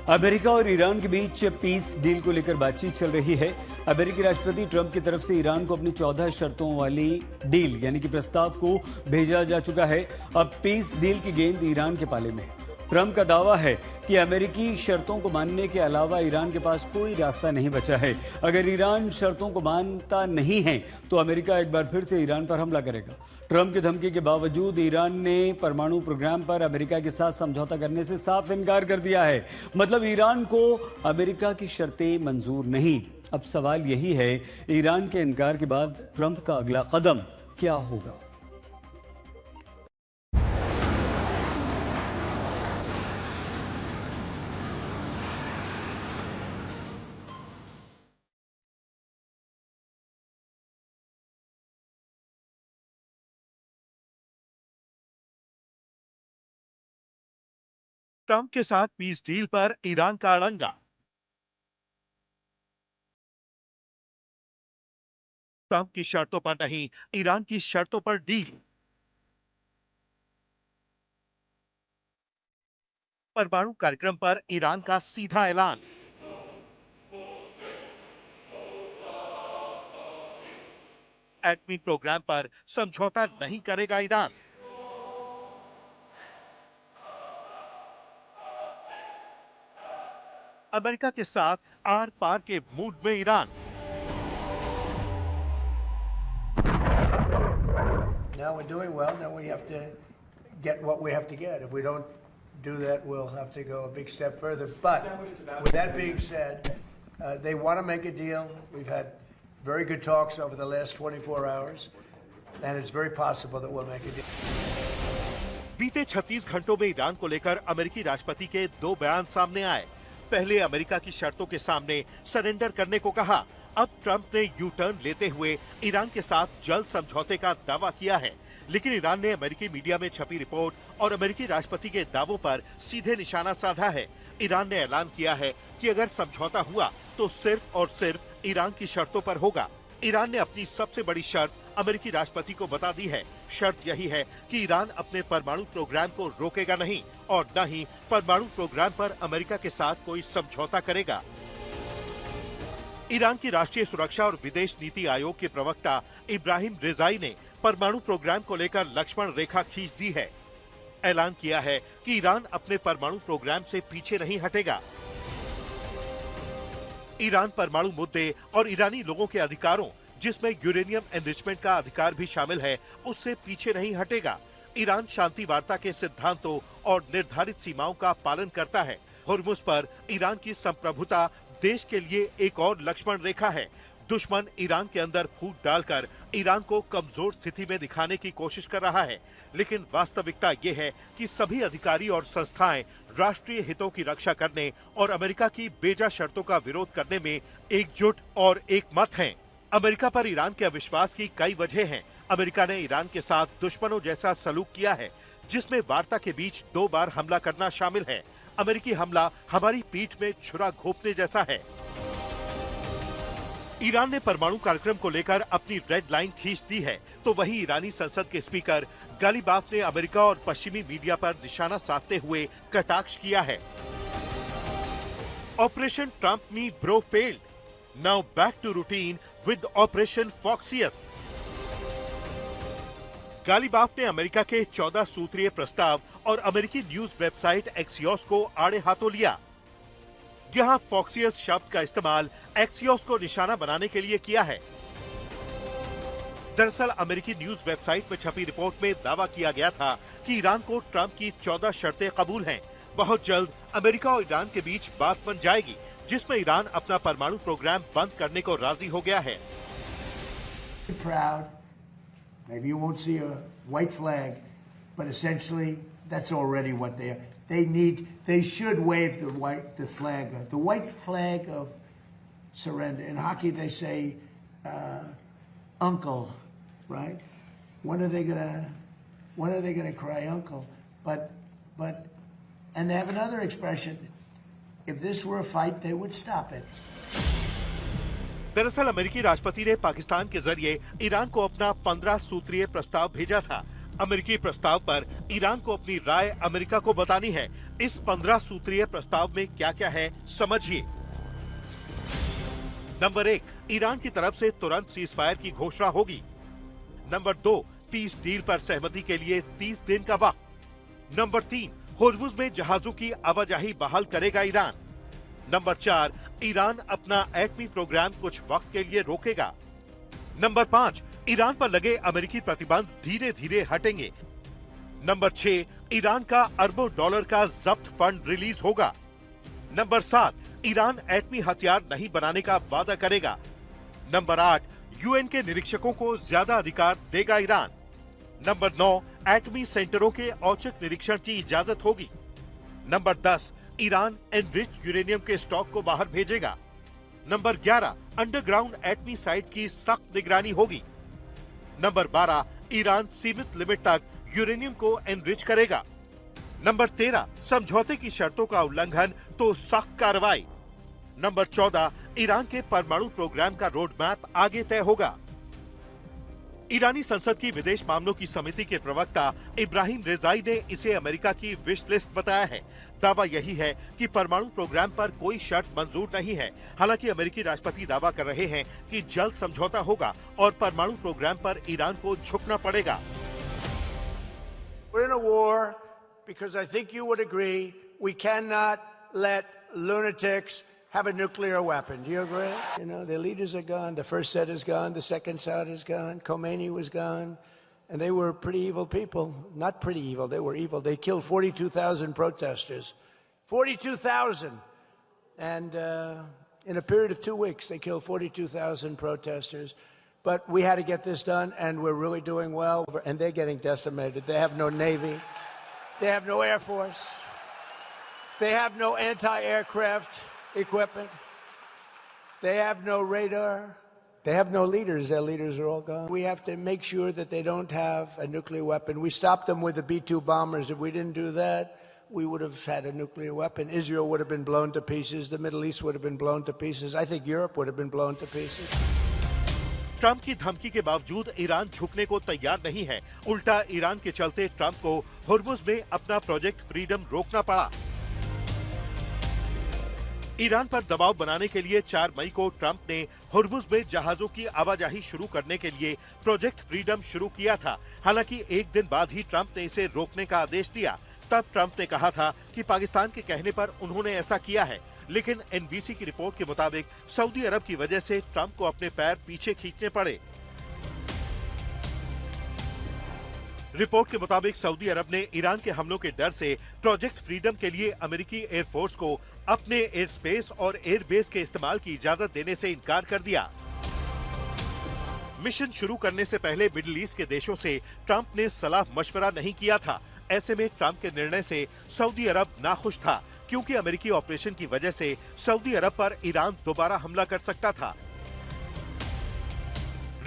America और Iran के बीच peace deal को लेकर बातचीत चल रही है। अमेरिकी राष्ट्रपति ट्रंप की तरफ से ईरान को अपनी 14 शर्तों वाली डील यानी कि प्रस्ताव को भेजा जा चुका है। अब पीस डील की गेंद ईरान के पाले में है। ट्रंप का दावा है कि अमेरिकी शर्तों को मानने के अलावा ईरान के पास कोई रास्ता नहीं बचा है। अगर ईरान शर्तों को मानता नहीं है तो अमेरिका एक बार फिर से ईरान पर हमला करेगा। ट्रंप की धमकी के बावजूद ईरान ने परमाणु प्रोग्राम पर अमेरिका के साथ समझौता करने से साफ इनकार कर दिया है। मतलब ईरान को अमेरिका की शर्तें मंजूर नहीं। अब सवाल यही है, ईरान के इनकार के बाद ट्रंप का अगला कदम क्या होगा? ट्रंप के साथ पीस डील पर ईरान का अड़ंगा। ट्रंप की शर्तों पर नहीं, ईरान की शर्तों पर डील। परमाणु कार्यक्रम पर ईरान का सीधा ऐलान। एटमी प्रोग्राम पर समझौता नहीं करेगा ईरान। अमेरिका के साथ आर पार के मूड में Iran. Now we're doing well. Now we have to get what we have to get. If we don't do that, we'll have to go a big step further. But with that being said, they want to make a deal. We've had very good talks over the last 24 hours, and it's very possible that we'll make a deal. बीते 36 घंटों में Iran को लेकर अमेरिकी राष्ट्रपति के दो बयान सामने आए। पहले अमेरिका की शर्तों के सामने सरेंडर करने को कहा। अब ट्रंप ने यू टर्न लेते हुए ईरान के साथ जल्द समझौते का दावा किया है। लेकिन ईरान ने अमेरिकी मीडिया में छपी रिपोर्ट और अमेरिकी राष्ट्रपति के दावों पर सीधे निशाना साधा है। ईरान ने ऐलान किया है कि अगर समझौता हुआ तो सिर्फ और सिर्फ ईरान की शर्तों पर होगा। ईरान ने अपनी सबसे बड़ी शर्त अमेरिकी राष्ट्रपति को बता दी है। शर्त यही है कि ईरान अपने परमाणु प्रोग्राम को रोकेगा नहीं और न ही परमाणु प्रोग्राम पर अमेरिका के साथ कोई समझौता करेगा। ईरान की राष्ट्रीय सुरक्षा और विदेश नीति आयोग के प्रवक्ता इब्राहिम रेजाई ने परमाणु प्रोग्राम को लेकर लक्ष्मण रेखा खींच दी है। ऐलान किया है कि ईरान अपने परमाणु प्रोग्राम से पीछे नहीं हटेगा। ईरान परमाणु मुद्दे और ईरानी लोगों के अधिकारों, जिसमें यूरेनियम एनरिचमेंट का अधिकार भी शामिल है, उससे पीछे नहीं हटेगा। ईरान शांति वार्ता के सिद्धांतों और निर्धारित सीमाओं का पालन करता है। हुर्मुज पर ईरान की संप्रभुता देश के लिए एक और लक्ष्मण रेखा है। दुश्मन ईरान के अंदर फूट डालकर ईरान को कमजोर स्थिति में दिखाने की कोशिश कर रहा है, लेकिन वास्तविकता ये है कि सभी अधिकारी और संस्थाएं राष्ट्रीय हितों की रक्षा करने और अमेरिका की बेजा शर्तों का विरोध करने में एकजुट और एकमत हैं। अमेरिका पर ईरान के अविश्वास की कई वजह हैं। अमेरिका ने ईरान के साथ दुश्मनों जैसा सलूक किया है, जिसमें वार्ता के बीच 2 बार हमला करना शामिल है। अमेरिकी हमला हमारी पीठ में छुरा घोंपने जैसा है। ईरान ने परमाणु कार्यक्रम को लेकर अपनी रेड लाइन खींच दी है, तो वहीं ईरानी संसद के स्पीकर गालिबाफ ने अमेरिका और पश्चिमी मीडिया पर निशाना साधते हुए कटाक्ष किया है। Operation Trump me bro failed, now back to routine with operation Foxious. Ghalibaf ने अमेरिका के 14 सूत्रीय प्रस्ताव और अमेरिकी न्यूज वेबसाइट एक्सियोस को आड़े हाथों लिया। यहां फॉक्सियस शब्द का इस्तेमाल एक्सियोस को निशाना बनाने के लिए किया है। दरअसल अमेरिकी न्यूज वेबसाइट में छपी रिपोर्ट में दावा किया गया था कि ईरान को ट्रंप की 14 शर्तें कबूल हैं। बहुत जल्द अमेरिका और ईरान के बीच बात बन जाएगी, जिसमें ईरान अपना परमाणु प्रोग्राम बंद करने को राजी हो गया है। Maybe you won't see a white flag, but essentially that's already what they are. They should wave the white flag of surrender. In hockey they say uncle, right? When are they gonna cry uncle? But and they have another expression. If this were a fight, they would stop it. दरअसल अमेरिकी राष्ट्रपति ने पाकिस्तान के जरिए Iran को अपना 15 सूत्रीय प्रस्ताव भेजा था। अमेरिकी प्रस्ताव पर ईरान को अपनी राय अमेरिका को बतानी है। इस 15 सूत्रीय प्रस्ताव में क्या क्या है, समझिए। नंबर 1, ईरान की तरफ से तुरंत सीजफायर की घोषणा होगी। नंबर 2, पीस डील पर सहमति के लिए 30 दिन का वक्त। नंबर 3, होर्मुज में जहाजों की आवाजाही बहाल करेगा ईरान। नंबर 4, ईरान अपना एटमी प्रोग्राम कुछ वक्त के लिए रोकेगा। नंबर 5, ईरान पर लगे अमेरिकी प्रतिबंध धीरे धीरे हटेंगे। नंबर 6, ईरान का अरबों डॉलर का जब्त फंड रिलीज होगा। नंबर 7, ईरान एटमी हथियार नहीं बनाने का वादा करेगा। नंबर 8, यूएन के निरीक्षकों को ज्यादा अधिकार देगा ईरान। नंबर 9, एटमी सेंटरों के औचक निरीक्षण की इजाजत होगी। नंबर 10, ईरान एनरिच्ड यूरेनियम के स्टॉक को बाहर भेजेगा। नंबर 11, अंडरग्राउंड एटमी साइट की सख्त निगरानी होगी। नंबर 12, ईरान सीमित लिमिट तक यूरेनियम को एनरिच करेगा। नंबर 13, समझौते की शर्तों का उल्लंघन तो सख्त कार्रवाई। नंबर 14, ईरान के परमाणु प्रोग्राम का रोड मैप आगे तय होगा। ईरानी संसद की विदेश मामलों की समिति के प्रवक्ता इब्राहिम रेजाई ने इसे अमेरिका की विश लिस्ट बताया है। दावा यही है कि परमाणु प्रोग्राम पर कोई शर्त मंजूर नहीं है। हालांकि अमेरिकी राष्ट्रपति दावा कर रहे हैं कि जल्द समझौता होगा और परमाणु प्रोग्राम पर ईरान को झुकना पड़ेगा। We're in a war because I think you would agree we cannot let lunatics have a nuclear weapon. Do you agree? You know, the leaders are gone. The first set is gone. The second set is gone. Khomeini was gone. And they were pretty evil people. Not pretty evil. They were evil. They killed 42,000 protesters. 42,000. And in a period of 2 weeks, they killed 42,000 protesters. But we had to get this done, and we're really doing well. And they're getting decimated. They have no Navy. They have no Air Force. They have no anti-aircraft equipment. They have no radar. They have no leaders. Their leaders are all gone. We have to make sure that they don't have a nuclear weapon. We stopped them with the B-2 bombers. If we didn't do that, we would have had a nuclear weapon. Israel would have been blown to pieces. The Middle East would have been blown to pieces. I think Europe would have been blown to pieces. Trump की धमकी के बावजूद Iran झुकने को तैयार नहीं है। उल्टा ईरान के चलते ट्रंप को होर्मुज में अपना प्रोजेक्ट फ्रीडम रोकना पड़ा। ईरान पर दबाव बनाने के लिए 4 मई को ट्रंप ने होर्मुज में जहाजों की आवाजाही शुरू करने के लिए प्रोजेक्ट फ्रीडम शुरू किया था। हालांकि एक दिन बाद ही ट्रंप ने इसे रोकने का आदेश दिया। तब ट्रंप ने कहा था कि पाकिस्तान के कहने पर उन्होंने ऐसा किया है। लेकिन एनबीसी की रिपोर्ट के मुताबिक सऊदी अरब की वजह से ट्रंप को अपने पैर पीछे खींचने पड़े। रिपोर्ट के मुताबिक सऊदी अरब ने ईरान के हमलों के डर से प्रोजेक्ट फ्रीडम के लिए अमेरिकी एयरफोर्स को अपने एयर स्पेस और एयरबेस के इस्तेमाल की इजाजत देने से इनकार कर दिया। मिशन शुरू करने से पहले मिडिल ईस्ट के देशों से ट्रंप ने सलाह मशवरा नहीं किया था। ऐसे में ट्रंप के निर्णय से सऊदी अरब नाखुश था, क्योंकि अमेरिकी ऑपरेशन की वजह से सऊदी अरब पर ईरान दोबारा हमला कर सकता था।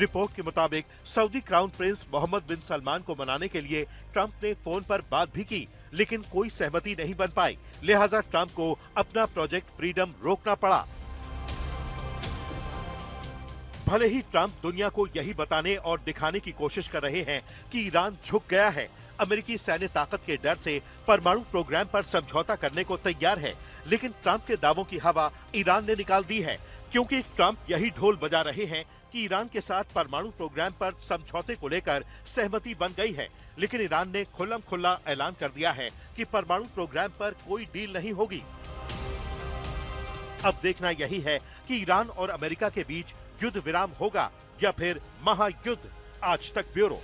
रिपोर्ट के मुताबिक सऊदी क्राउन प्रिंस मोहम्मद बिन सलमान को मनाने के लिए ट्रंप ने फोन पर बात भी की, लेकिन कोई सहमति नहीं बन पाई। लिहाजा ट्रंप को अपना प्रोजेक्ट फ्रीडम रोकना पड़ा। भले ही ट्रंप दुनिया को यही बताने और दिखाने की कोशिश कर रहे हैं कि ईरान झुक गया है, अमेरिकी सैन्य ताकत के डर से परमाणु प्रोग्राम पर समझौता करने को तैयार है, लेकिन ट्रंप के दावों की हवा ईरान ने निकाल दी है, क्योंकि ट्रंप यही ढोल बजा रहे हैं कि ईरान के साथ परमाणु प्रोग्राम पर समझौते को लेकर सहमति बन गई है। लेकिन ईरान ने खुल्लम खुल्ला ऐलान कर दिया है कि परमाणु प्रोग्राम पर कोई डील नहीं होगी। अब देखना यही है कि ईरान और अमेरिका के बीच युद्ध विराम होगा या फिर महायुद्ध। आज तक ब्यूरो।